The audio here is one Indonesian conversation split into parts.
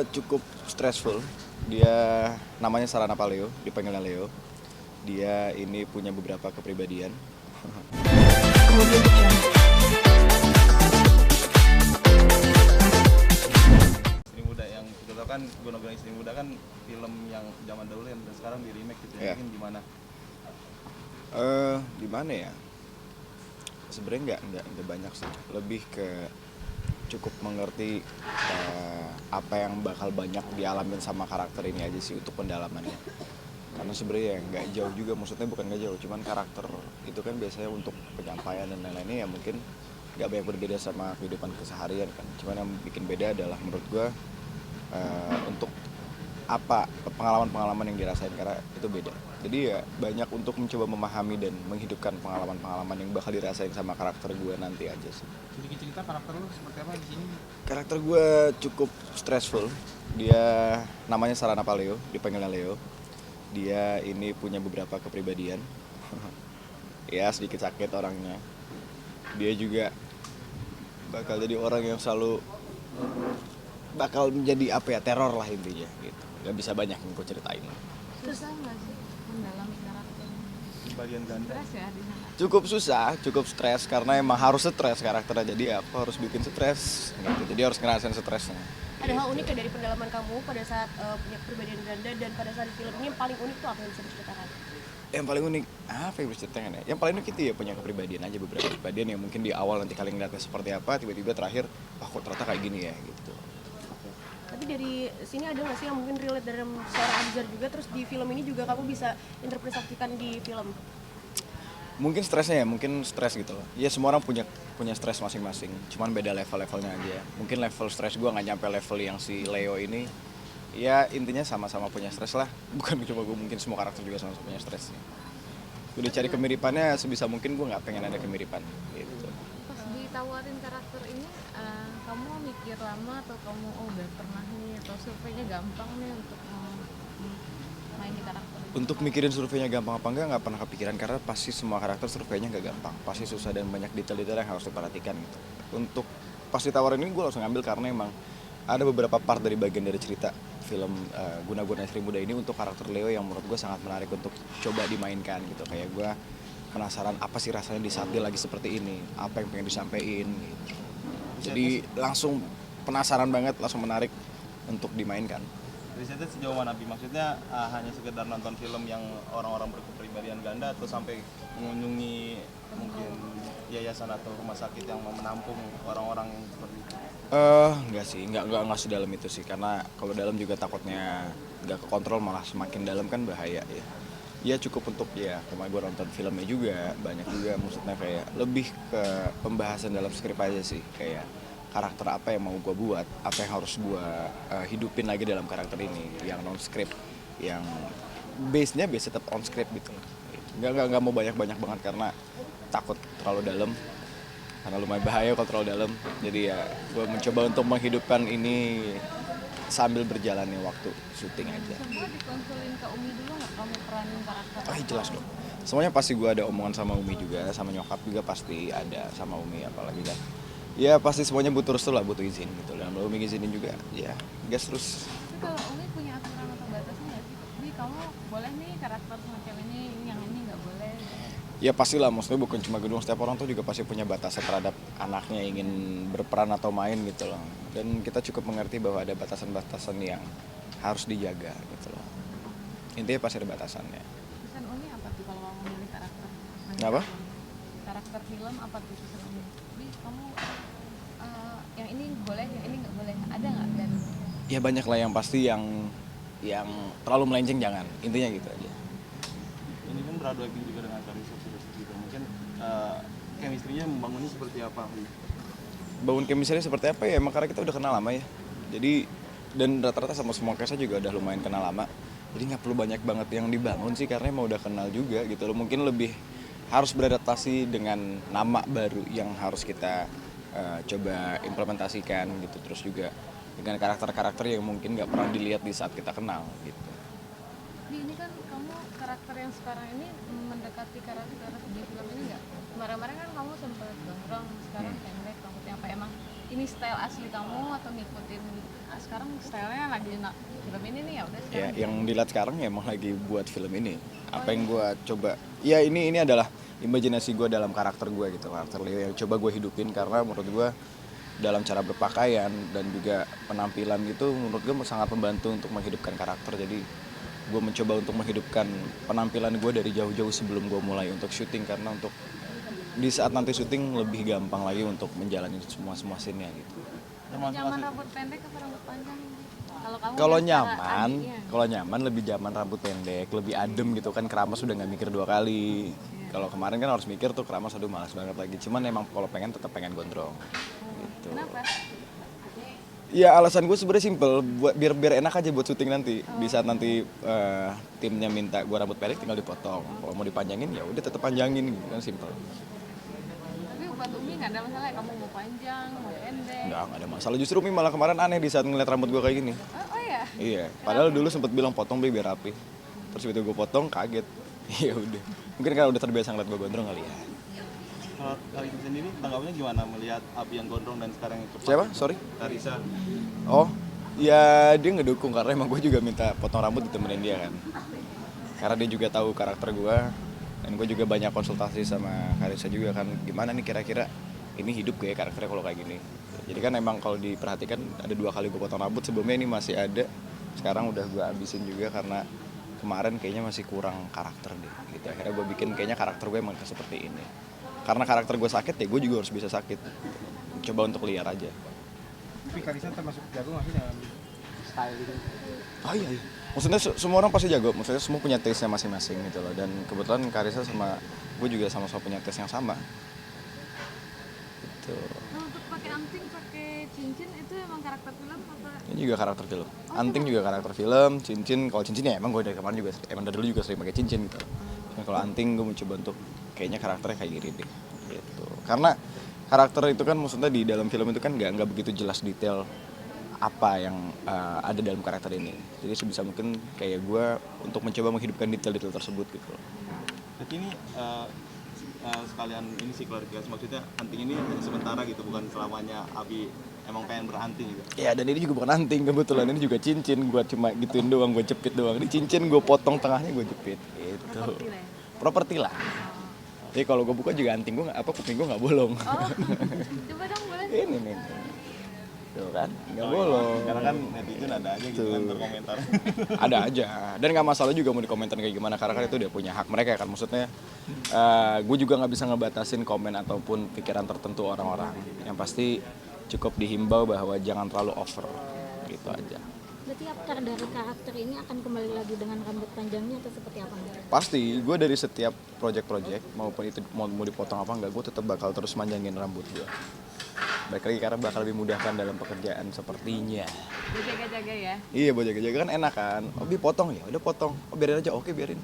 cukup stressful. Dia namanya Saranapa Leo, dipanggilnya Leo. Dia ini punya beberapa kepribadian. Istri Muda yang kita tahu kan, Gonogoro Istri Muda kan film yang zaman dahulu yang sekarang di remake gitu ya. Mungkin gimana? Gimana ya? Sebenarnya nggak banyak sih. Lebih ke cukup mengerti apa yang bakal banyak dialamin sama karakter ini aja sih untuk pendalamannya. Karena sebenarnya nggak jauh juga, maksudnya bukan nggak jauh, cuman karakter itu kan biasanya untuk penyampaian dan lain-lainnya ya mungkin nggak banyak berbeda sama kehidupan keseharian kan. Cuman yang bikin beda adalah menurut gue untuk apa pengalaman-pengalaman yang dirasain, karena itu beda. Jadi ya banyak untuk mencoba memahami dan menghidupkan pengalaman-pengalaman yang bakal dirasain sama karakter gue nanti aja sih. Sedikit cerita karakter lu seperti apa di sini? Karakter gue cukup stressful. Dia namanya Saranapa Leo, dipanggilnya Leo. Dia ini punya beberapa kepribadian. Ya sedikit sakit orangnya. Dia juga bakal jadi orang yang selalu bakal menjadi apa ya, teror lah intinya gitu. Gak bisa banyak yang gue ceritain. Susah nggak sih mendalami karakter? Bagian ganda. Stres ya di sana. Cukup susah, cukup stres karena emang harus stres karakternya. Jadi apa harus bikin stres gitu. Jadi harus ngerasain stresnya. Ada hal unik ya dari pendalaman kamu pada saat punya kepribadian ganda dan pada saat di film ini yang paling unik tuh apa yang bisa diceritakan? Yang paling unik apa yang bisa diceritakan ya? Yang paling unik itu ya punya kepribadian aja, beberapa kepribadian yang mungkin di awal nanti kalian ngeliatnya seperti apa, tiba-tiba terakhir wah kok ternyata kayak gini ya gitu. Tapi dari sini ada nggak sih yang mungkin relate dari seorang Abizar juga, terus di film ini juga kamu bisa interpretasikan di film? Mungkin stresnya ya, mungkin stres gitu loh. Ya semua orang punya stres masing-masing, cuman beda level-levelnya aja. Mungkin level stres gue nggak nyampe level yang si Leo ini. Ya intinya sama-sama punya stres lah. Bukan cuma gue, mungkin semua karakter juga sama-sama punya stresnya. Udah cari kemiripannya sebisa mungkin, gue nggak pengen ada kemiripan gitu. Pas ditawarin karakter ini, kamu mikir lama atau kamu udah pernah nih atau surveinya gampang nih untuk main di karakter? Untuk mikirin surveinya gampang apa enggak nggak pernah kepikiran, karena pasti semua karakter surveinya nggak gampang, pasti susah dan banyak detail-detail yang harus diperhatikan gitu. Untuk pas ditawarin ini gue langsung ngambil karena emang ada beberapa part dari bagian dari cerita film Guna-Guna Istri Muda ini untuk karakter Leo yang menurut gue sangat menarik untuk coba dimainkan gitu. Kayak gue penasaran apa sih rasanya di saat dia lagi seperti ini, apa yang pengen disampaikan gitu. Jadi langsung penasaran banget, langsung menarik untuk dimainkan. Risetnya sejauh mana, Bi? Maksudnya hanya sekedar nonton film yang orang-orang berkepribadian ganda atau sampai mengunjungi mungkin yayasan atau rumah sakit yang mau menampung orang-orang yang seperti itu? Enggak sih, enggak sedalam itu sih, karena kalau dalam juga takutnya nggak kekontrol, malah semakin dalam kan bahaya ya. Ya cukup untuk ya kemarin gue nonton filmnya juga banyak juga, maksudnya kayak lebih ke pembahasan dalam skrip aja sih, kayak karakter apa yang mau gue buat, apa yang harus gue hidupin lagi dalam karakter ini, yang non script, yang base-nya biasa tetap on script gitu. Nggak mau banyak banget karena takut terlalu dalam, karena lumayan bahaya kalau terlalu dalam. Jadi ya gue mencoba untuk menghidupkan ini sambil berjalannya waktu syuting aja. Semua dikonsulin ke Umi dulu nggak kamu peranin karakter? Oh iya jelas dong. Semuanya pasti gue ada omongan sama Umi juga, sama nyokap juga pasti ada, sama Umi apalagi kan. Ya pasti semuanya butuh restu lah, butuh izin gitu. Dan kalau Umi izinin juga, ya gas terus. Tapi kalau Umi punya aturan atau batasnya nggak sih? Bi, kamu boleh nih karakter semacam ini, yang ini nggak boleh. Ya pastilah, maksudnya bukan cuma gedung, setiap orang tuh juga pasti punya batasan terhadap anaknya ingin berperan atau main gitu loh. Dan kita cukup mengerti bahwa ada batasan-batasan yang harus dijaga gitu loh. Intinya pasti ada batasannya. Pesan Umi apa tuh kalau kamu memilih karakter? Kenapa? Karakter film apa tuh pesan Umi? Bi, kamu yang ini boleh, yang ini nggak boleh. Ada nggak? Dan Ya banyak lah, yang pasti yang terlalu melenceng jangan, intinya gitu aja. Ini kan beradu acting juga dengan Karissa gitu. Mungkin chemistry-nya membangunnya seperti apa? Bangun chemistry seperti apa ya, emang karena kita udah kenal lama ya. Jadi dan rata-rata sama semua cast juga udah lumayan kenal lama. Jadi nggak perlu banyak banget yang dibangun sih, karena emang udah kenal juga gitu loh. Mungkin lebih harus beradaptasi dengan nama baru yang harus kita coba implementasikan gitu. Terus juga dengan karakter-karakter yang mungkin nggak pernah dilihat di saat kita kenal gitu. Bi, ini kan kamu karakter yang sekarang ini mendekati karakter di film ini nggak? Kemarin-kemarin kan kamu sempat gondrong, sekarang pendek, rambutnya apa emang ini style asli kamu atau ngikutin sekarang stylenya lagi film ini nih ya udah Ya, sekarang yang dilihat sekarang ya emang lagi buat film ini. Apa yang gue coba, ya ini adalah imajinasi gue dalam karakter gue gitu, karakter Leo yang coba gue hidupin karena menurut gue dalam cara berpakaian dan juga penampilan gitu menurut gue sangat membantu untuk menghidupkan karakter. Jadi gue mencoba untuk menghidupkan penampilan gue dari jauh-jauh sebelum gue mulai untuk syuting, karena untuk di saat nanti syuting lebih gampang lagi untuk menjalani semua scene-nya gitu. nyaman rambut pendek atau rambut panjang kalau kamu Kalau kan secara nyaman, adiknya. kalau nyaman lebih nyaman rambut pendek, lebih adem gitu kan, keramas udah nggak mikir 2 kali. Kalau kemarin kan harus mikir tuh keramas, aduh malas banget lagi. Cuman emang kalau pengen tetap pengen gondrong. Gitu. Kenapa? Ya alasan gue sebenarnya simple, buat biar enak aja buat syuting nanti. Di saat nanti timnya minta gue rambut pendek tinggal dipotong. Kalau mau dipanjangin ya udah tetap panjangin gitu kan, simple. Tapi buat Umi nggak ada masalah ya kamu mau panjang mau pendek? Nggak ada masalah. Justru Umi malah kemarin aneh di saat ngeliat rambut gue kayak gini. Oh ya? Iya, padahal dulu sempet bilang potong biar rapi. Terus begitu gue potong kaget. Ya udah. Mungkin karena udah terbiasa ngeliat gue gondrong kali ya. Kalau Karisa sendiri tanggapannya gimana melihat Abi yang gondrong dan sekarang yang cepat? Siapa? Sorry. Karisa. Oh, ya dia ngedukung karena emang gue juga minta potong rambut ditemenin dia kan. Karena dia juga tahu karakter gue, dan gue juga banyak konsultasi sama Karisa juga kan, gimana nih kira-kira ini hidup gak ya karakternya kalau kayak gini. Jadi kan emang kalau diperhatikan ada 2 kali gue potong rambut, sebelumnya ini masih ada, sekarang udah gue habisin juga karena kemarin kayaknya masih kurang karakter deh gitu. Akhirnya gue bikin kayaknya karakter gue emang seperti ini. Karena karakter gue sakit ya gue juga harus bisa sakit. Coba untuk liar aja. Tapi Karisa termasuk jago nggak sih dalam style gitu? Oh iya, iya. Maksudnya semua orang pasti jago, maksudnya semua punya taste-nya masing-masing gitu loh. Dan kebetulan Karisa sama gue juga sama-sama punya taste yang sama. Gitu. Nah, untuk pakai anting pakai cincin itu emang karakter film apa? Ini juga karakter film. Anting juga karakter film, cincin, kalau cincin ya emang gue dari kemarin juga, emang dari dulu juga sering pakai cincin gitu. Dan kalau anting gue mencoba untuk kayaknya karakternya kayak gini deh. Gitu. Karena karakter itu kan maksudnya di dalam film itu kan nggak begitu jelas detail apa yang ada dalam karakter ini. Jadi sebisa mungkin kayak gue untuk mencoba menghidupkan detail-detail tersebut gitu. Jadi ini sekalian ini sih klarifikasi, maksudnya anting ini sementara gitu, bukan selamanya Abi emang pengen beranting gitu. Ya dan ini juga bukan anting kebetulan, ini juga cincin. Gue cuma gituin doang, gue jepit doang. Ini cincin gue potong tengahnya gue jepit gitu. Properti lah. Jadi kalau gue buka juga anting gue kuping gue nggak bolong. Oh, coba dong boleh. Ini nih. Tuh kan, nggak bolong. Karena kan netizen ada aja gitu kan berkomentar. Ada aja. Dan nggak masalah juga mau dikomentar kayak gimana, karena kan itu udah punya hak mereka kan. Maksudnya gue juga nggak bisa ngebatasin komen ataupun pikiran tertentu orang-orang. Yang pasti cukup dihimbau bahwa jangan terlalu over, gitu aja. Berarti aktor dari karakter ini akan kembali lagi dengan rambut panjangnya atau seperti apa? Pasti, gue dari setiap project-project maupun itu mau dipotong apa enggak, gue tetap bakal terus manjangin rambut gue. Baik lagi karena bakal lebih mudahkan dalam pekerjaan sepertinya. Buat jaga-jaga ya. Iya, buat jaga-jaga kan enak kan. Oh, Bi potong ya, udah potong. Oh, biarin aja, oke biarin.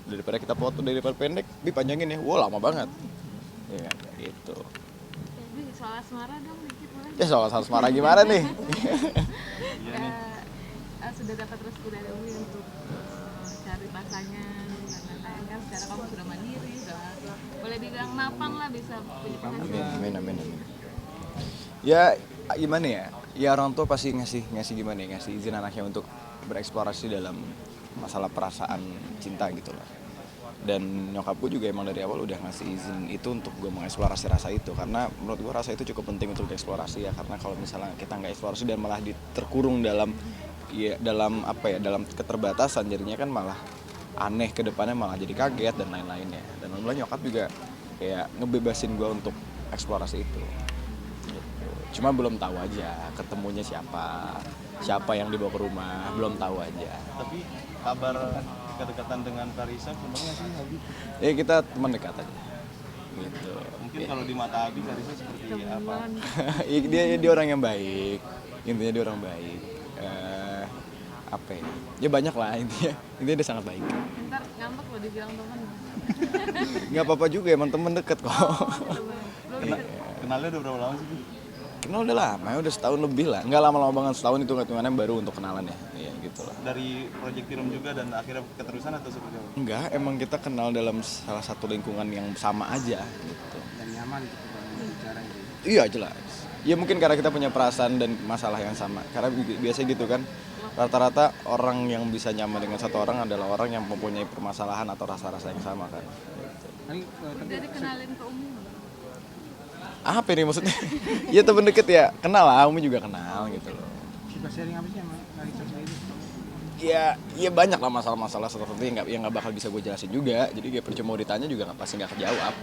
Daripada kita potong daripada pendek, Bi panjangin ya. Wah, lama banget. Iya, gitu. Tapi soal asmara dong dikit boleh. Ya soal asmara gimana nih? Sudah dapat restu dari Umi untuk cari pasangan dan lain-lain kan sekarang kamu sudah mandiri, sudah boleh dibilang mapan lah, bisa punya penghasilan. Amin. Ya gimana ya? Ya orang tua pasti ngasih gimana ya? Ngasih izin anaknya untuk bereksplorasi dalam masalah perasaan cinta gitu loh. Dan nyokap gue juga emang dari awal udah ngasih izin itu untuk gue mengeksplorasi rasa itu, karena menurut gue rasa itu cukup penting untuk dieksplorasi ya, karena kalau misalnya kita nggak eksplorasi dan malah terkurung dalam dalam keterbatasan, jadinya kan malah aneh ke depannya, malah jadi kaget dan lain-lainnya. Dan alhamdulillah nyokap juga kayak ngebebasin gue untuk eksplorasi itu gitu. Cuma belum tahu aja ketemunya siapa yang dibawa ke rumah, belum tahu aja. Tapi kabar kedekatan dengan Karisa benar nggak sih Abi? Ya kita teman dekat aja gitu. Mungkin kalau di mata Abi Karisa seperti apa? dia orang yang baik, intinya dia orang baik. Apa ya banyak lah, intinya dia sangat baik. Ntar ngambek lo dibilang teman. Nggak apa-apa juga, emang temen deket kok. Belum Kenalnya udah berapa lama sih? Kenal udah lama, udah setahun lebih lah. Nggak lama-lama banget, setahun itu hitungannya baru untuk kenalan ya. Iya gitu lah. Dari proyek film juga dan akhirnya keterusan atau seperti apa? Enggak, emang kita kenal dalam salah satu lingkungan yang sama aja gitu. Dan nyaman gitu kalau bicara gitu. Iya jelas. Ya mungkin karena kita punya perasaan dan masalah yang sama. Karena biasanya gitu kan, rata-rata orang yang bisa nyaman dengan satu orang adalah orang yang mempunyai permasalahan atau rasa-rasa yang sama kan. Gitu. Ini Udah dikenalin ke Umi belum? Apa ini maksudnya? Ya temen deket ya, kenal lah, Umi juga kenal gitu loh. suka sharing apa sih sama Raisa itu? Ya banyak lah masalah-masalah tertentu yang nggak bakal bisa gue jelasin juga. Jadi kayak percuma mau ditanya juga pasti nggak kejawab.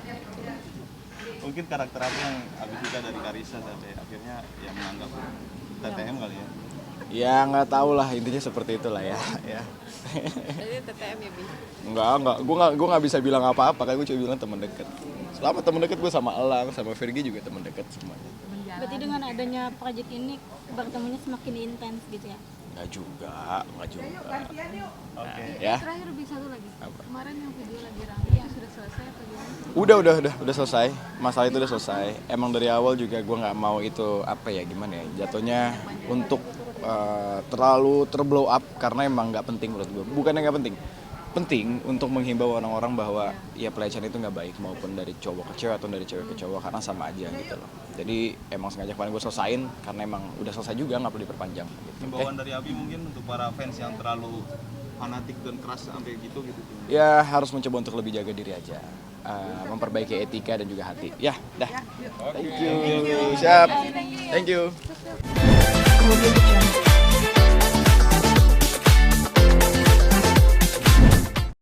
Mungkin karakter apa yang Abi suka dari Karissa sampai akhirnya ya menganggap TTM kali ya? Ya nggak tahu lah, intinya seperti itulah ya. Ya. Jadi TTM ya, Bi? Enggak, gue nggak bisa bilang apa-apa, kayak gue cuma bilang teman deket. Selama teman deket gue sama Elang, sama Virgi juga teman deket semuanya. Berarti dengan adanya proyek ini bertemunya semakin intens gitu ya? Nggak juga. Oke. Ya. Terakhir Bi, satu lagi. Apa? Kemarin yang video lagi rame itu sudah selesai atau gimana? Udah selesai. Masalah itu udah selesai. Emang dari awal juga gue nggak mau itu apa ya gimana ya, jatuhnya untuk terlalu terblow up karena emang nggak penting menurut gue. Bukannya nggak penting, penting untuk menghimbau orang-orang bahwa ya pelecehan itu nggak baik maupun dari cowok ke cewek atau dari cewek ke cowok karena sama aja gitu loh. Jadi emang sengaja kemarin gue selesain karena emang udah selesai juga, nggak perlu diperpanjang. Gitu. Himbauan dari Abi mungkin untuk para fans yang terlalu fanatik dan keras sampai gitu. Ya harus mencoba untuk lebih jaga diri aja, memperbaiki etika dan juga hati. Ya, dah. Thank you. Siap. Thank you. Kemudian